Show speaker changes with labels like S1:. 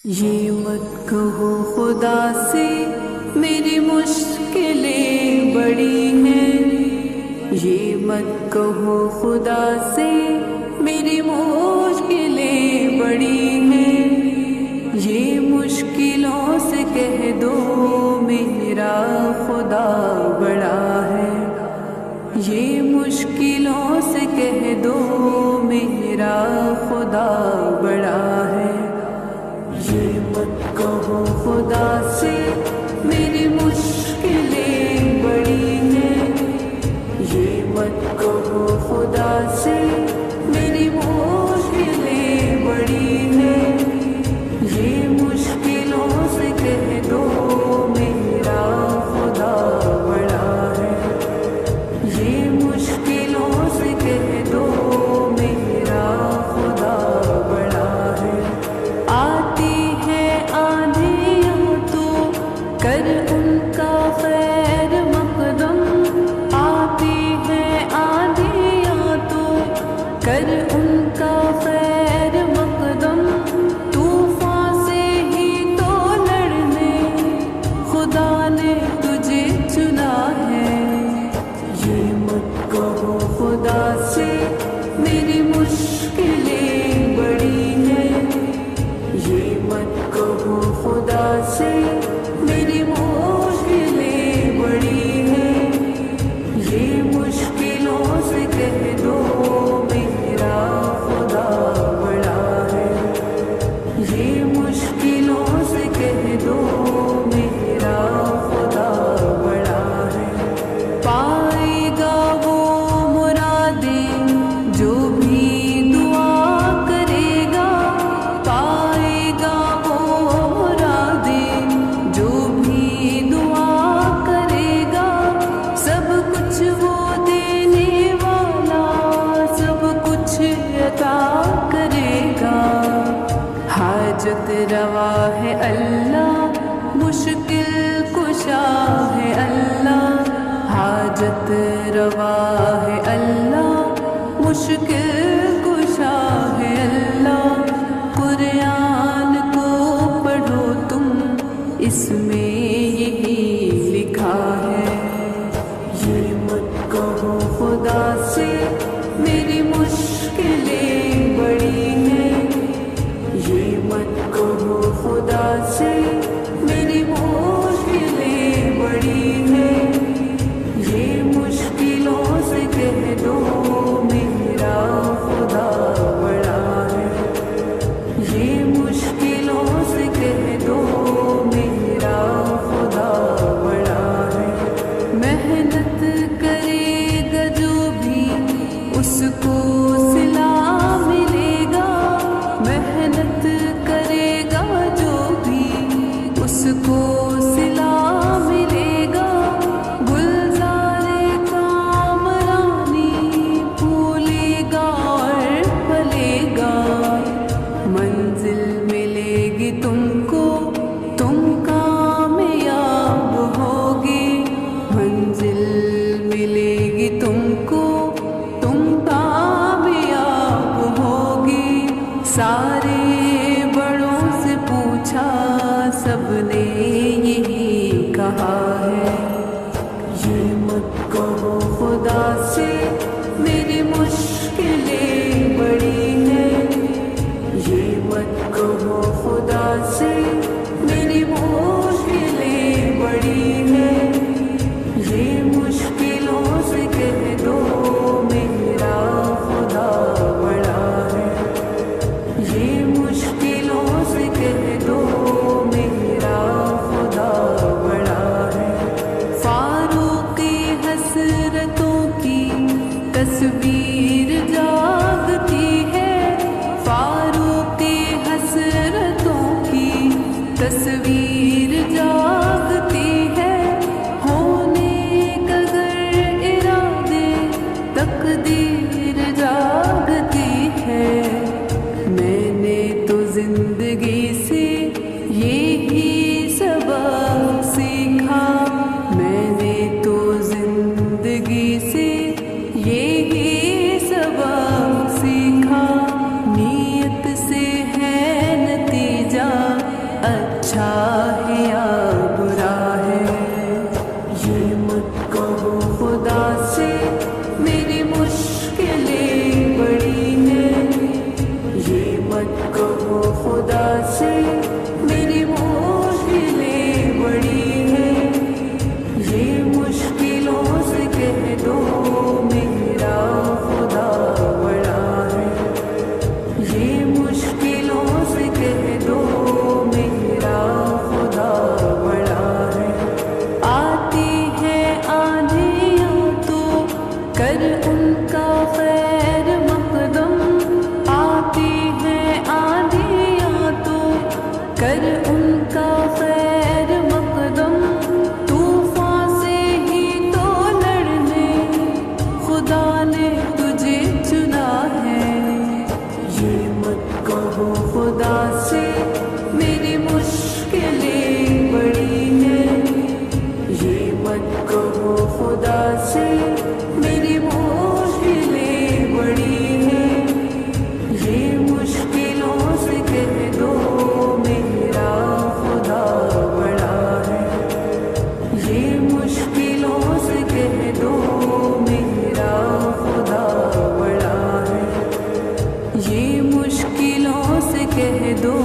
S1: یہ مت کہو خدا سے میری مشکلیں بڑی ہیں، یہ مت کہو خدا سے میری مشکلیں بڑی ہیں، یہ مشکلوں سے کہہ دو میرا خدا بڑا ہے، یہ مشکلوں سے کہہ دو میرا خدا بڑا ہے۔ یہ مت کہو خدا سے میری مشکلیں بڑی ہیں، یہ مت کہو خدا سے میری مشکلیں بڑی ہیں، یہ مشکلوں سے کہہ دو میرا خدا بڑا ہے، یہ مشکلوں سے کہہ دو میرا خدا بڑا ہے۔ آتی ہے آندھیاں تو کر ان کا خیر مقدم، آتی ہے آندھیاں تو کر ان کا خیر مقدم، طوفان سے ہی تو لڑنے خدا نے تجھے چنا ہے۔ یہ مت کہو خدا سے میری مشکلیں بڑی ہیں، یہ مت کہو خدا سے میری مشکلیں بڑی ہیں، یہ مشکلوں سے کہہ دو میرا خدا بڑا ہے، یہ مشکلوں سے کہہ دو میرا خدا بڑا ہے۔ پائے گا وہ مرادیں جو بھی دعا کرے گا، پائے گا وہ مرادیں جو بھی دعا کرے گا، سب کچھ وہ دینے والا سب کچھ عطا کرے گا۔ حاجت روا ہے اللہ، مشکل کشا ہے اللہ، حاجت روا ہے اللہ، مشکل کشا ہے اللہ۔ قرآن کو پڑھو تم، اس میں یہی لکھا ہے۔ یہ مت کہو خدا سے میری مشکلیں بڑی ہیں، یہ مت کہو خدا سے خدا سے میری مشکلیں بڑی ہیں، یہ مشکلوں سے کہہ دو میرا خدا بڑا ہے، یہ مشکلوں سے کہہ دو میرا خدا بڑا ہے۔ آتی ہے آندھیاں تو کر ان کا خیر مقدم، آتی ہے آندھیاں تو کر ان کا خیر مقدم، طوفان سے ہی تو لڑنے خدا نے تجھے چنا ہے۔ یہ مت کہو خدا سے میری مشکلیں بڑی ہیں، یہ مت کہو خدا سے میری مشکلیں بڑی ہیں، یہ مشکلوں سے کہہ دو میرا خدا بڑا ہے، یہ مشکلوں سے کہہ دو میرا خدا بڑا ہے، یہ مشکلوں سے کہہ دو